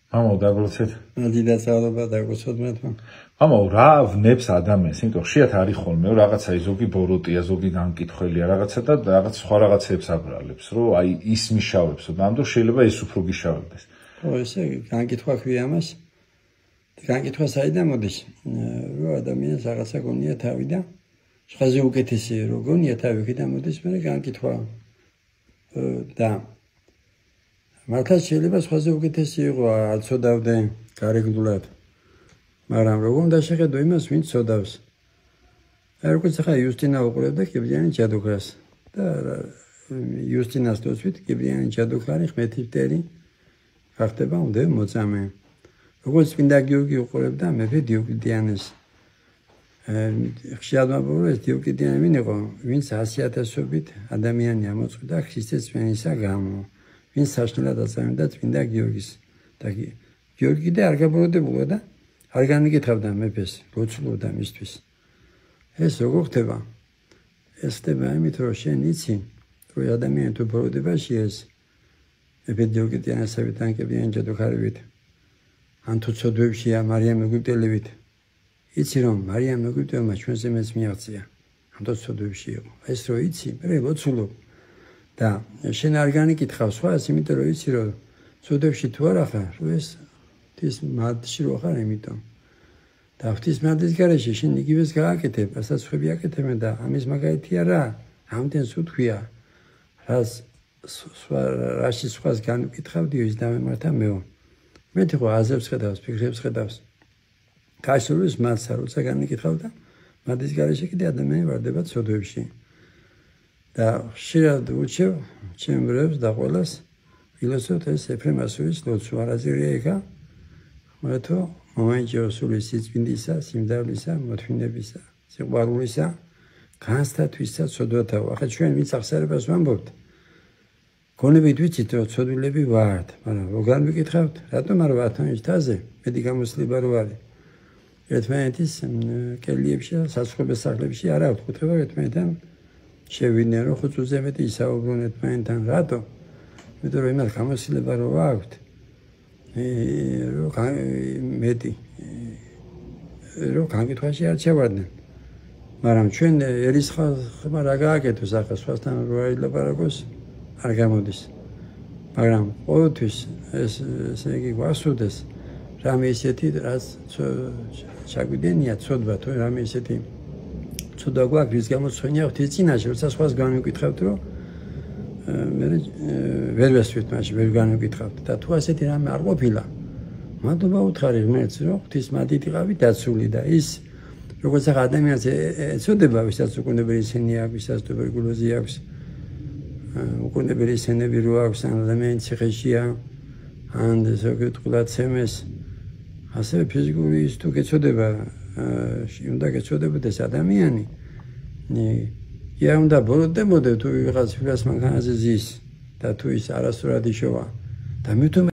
Mamo, დაგვროცეთ. დიდაცალობა დაგვროცოთ მეთქვა. Mamo, რა ვნებს ადამიანს, იმიტომ ხშირად არის ხოლმე რაღაცა ზოგი ბოროტია, ზოგი განკითხველია, რაღაცა და რაღაც სხვა რაღაცებს აბრალებს, რომ აი ის მიშავებს, და ამ დროს შეიძლება ის უფრო გიშავებდეს. ხო, ესე განკითხვა ქვია ამას. განკითხვა საიდან მოდის? რომ ადამიანს რაღაცა გონია თავი და სხვაზე უკეთესია, რომ გონია თავი, იქიდან მოდის მე განკითხვა. და მართლა შეიძლება სხვაზე უკეთესი იყო, არ ცოდავდე გარეგნულად. მაგრამ როგორ უნდა შეხედო იმას, ვინც ცოდავს. როგორც ახლა იუსტინა უყურებდა კიბლიანი ჯადოქარს და იუსტინას თვით კიბლიანი ჯადოქარი ხმეთიფტერი გახდება უდევ მოწამე. როგორც წმინდა გიორგი უყურებდა მეფე დიოკლეტიანეს. ხშირად მაბოლო ეს დიოკლეტიანი ვინ იყო, ვინც 100,000-ობით ადამიანი ამოწყვიტა ქრისტეს წმენისა გამო. ვინც საშინელად აწამებდა წმინდა გიორგის და გიორგი და არ გაბოროტებულა და არ განიკითხავდა მეფეს, ლოცულობდა მისთვის. ეს როგორ ხდება? ეს ხდება იმით, რომ შენ იცი, რომ ადამიანი თუ ბოროტებაში ეს მეფე დიოკლეტიანესავით ან კიბლიანი ჯადოქარებით ან თუ ცოდვებშია მარიამ ეგვიპტელებით, იცი რომ მარიამ ეგვიპტელმა ჩვენზე მეც მიაღწია, ამ თუ ცოდვებში იყო. ეს რო იცი, მე ლოცულობ და შენ არ განიკითხავ სხვას, იმიტომ რომ იცი რომ ცოდვებში თუ არ ახარ, რომ ეს ღვთის მადლში რო ხარ, იმიტომ და ღვთის მადლის გარეშე შენ იგივეს გააკეთებ, რასაც ხვები აკეთებენ და ამის მაგალითია რა, ამდენს უთქვია, რაში სხვას განკითხავდიო ის დამემართა მეო. მეტი ხო აზრებს ხედავს, ფიქრებს ხედავს. გასულის მადლსა როცა განიკითხავდა, მადლის გარეშე კიდე ადამიანი ვარდება ცოდვებში. და ხშირად უჩევ ჩემბრებს და ყველას ილოცოთ ეს ეფრემასურის ლოცვა არაზირია იქა, მეთო მომაინჯეო სული სიწმინდისა, სიმდავლისა, მოთმინებისა, სიყვარულისა, განსთათვისა, ცოდვათავ. ახლა ჩვენ ვინც აღსარებას ვამბობთ, გონებით ვიცით, რომ ცოდვილები ვართ, მაგრამ როგორ ვიკითხავთ, რატომ არ ვართ ამის თაზე? მეტი გამოცდილება რო არის. ერთმანეთის კელიებში და საზღვრების სახლებში არ აქვს კუთხედვა ერთმანეთთან შევიდნენ, რომ ხუცუზე მეტი ისაუბრონ ერთმანეთთან, რატო? იმიტომ რომ იმას გამოცდილება რო აქვთ, მეტი რომ განკითხვაში არ ჩავარდნენ. მაგრამ ჩვენ ერისხმა რა გააკეთოს ახლა სხვასთან რო არ ილაპარაკოს, არ გამოდის. მაგრამ ყოველთვის ესე იგი გვასუდეს რამე ისეთი, რაც ჩაგვიდენია ცოდვა, თუ რამე ისეთი ცოდვა გვაქვს, რის გამოც ხონია ღვთის წინაშე, როცა სხვას განვიკითხავთ, რომ მე ვერ ვესვით მაშინ, ვერ განვიკითხავთ და თუ ასეთი რამე არ ყოფილა, მადლობა უთხარი ღმერთს, რომ ღვთის მადლით იყავი დაცული და ის როგორც ახლა ადამიანს ეცოდება, ვისაც უკუნებელი სენი აქვს, ვისაც ტუბერკულოზი აქვს, უკუნებელი სენები რო აქვს, ან ადამიანი ციხეშია, ან ზოგადად ყლაცემეს, ასევე ფიზიკური ის თუ გეცოდება, უნდა გეცოდებოდეს ადამიანი, ია უნდა ბოროტდებოდე თუ ვიღაც ფირას მანქანაზე ზის და თუ ის არასწორად იშოვა და მithome